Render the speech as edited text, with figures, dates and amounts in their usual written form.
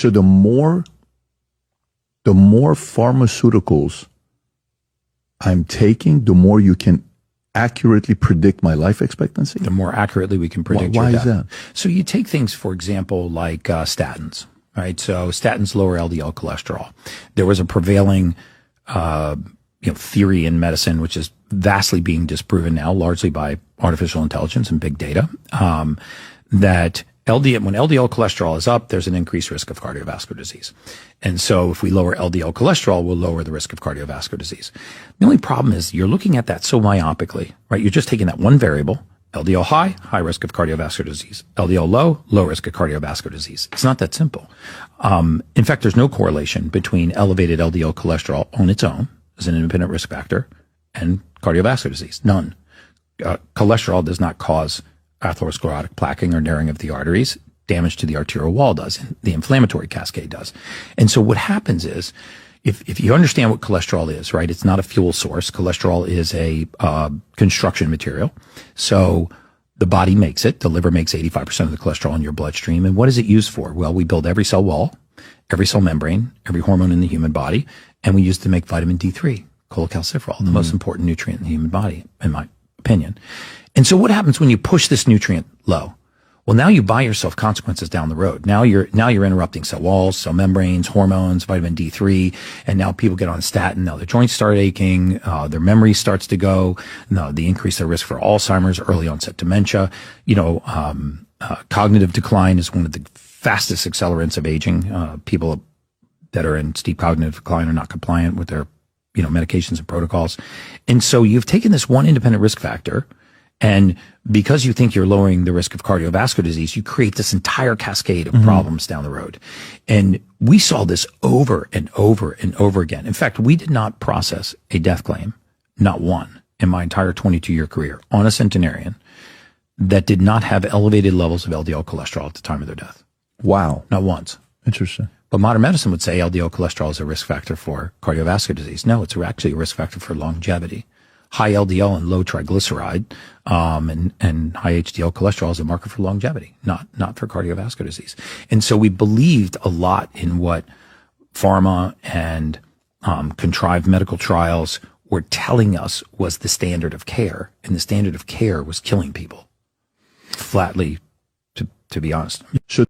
So the more pharmaceuticals I'm taking, the more you can accurately predict my life expectancy? The more accurately we can predict Why your is death. that? So you take things, for example, like statins, right? So statins lower LDL cholesterol. There was a prevailing theory in medicine, which is vastly being disproven now, largely by artificial intelligence and big data, that when LDL cholesterol is up, there's an increased risk of cardiovascular disease. And so if we lower LDL cholesterol, we'll lower the risk of cardiovascular disease. The only problem is you're looking at that so myopically, right? You're just taking that one variable, LDL high, high risk of cardiovascular disease. LDL low, low risk of cardiovascular disease. It's not that simple. In fact, there's no correlation between elevated LDL cholesterol on its own as an independent risk factor and cardiovascular disease. None. Cholesterol does not cause atherosclerotic plaquing or narrowing of the arteries. Damage to the arterial wall does, and the inflammatory cascade does. And so what happens is, if you understand what cholesterol is, right, it's not a fuel source. Cholesterol is a construction material. So the body makes it. The liver makes 85% of the cholesterol in your bloodstream. And what is it used for? Well, we build every cell wall, every cell membrane, every hormone in the human body, and we use it to make vitamin D3, cholecalciferol, the most important nutrient in the human body, in my opinion. And so what happens when you push this nutrient low? Well, now you buy yourself consequences down the road. Now you're interrupting cell walls, cell membranes, hormones, vitamin D3, and now people get on a statin. Now their joints start aching, their memory starts to go. Now they increase their risk for Alzheimer's, early onset dementia. Cognitive decline is one of the fastest accelerants of aging. People that are in steep cognitive decline are not compliant with their, medications and protocols. And so you've taken this one independent risk factor, and because you think you're lowering the risk of cardiovascular disease, you create this entire cascade of problems down the road. And we saw this over and over and over again. In fact, we did not process a death claim, not one, in my entire 22-year career on a centenarian that did not have elevated levels of LDL cholesterol at the time of their death. Wow. Not once. Interesting. But modern medicine would say LDL cholesterol is a risk factor for cardiovascular disease. No, it's actually a risk factor for longevity. High LDL and low triglyceride, and high HDL cholesterol is a marker for longevity, not for cardiovascular disease. And so we believed a lot in what pharma and contrived medical trials were telling us was the standard of care, and the standard of care was killing people. Flatly, to be honest. So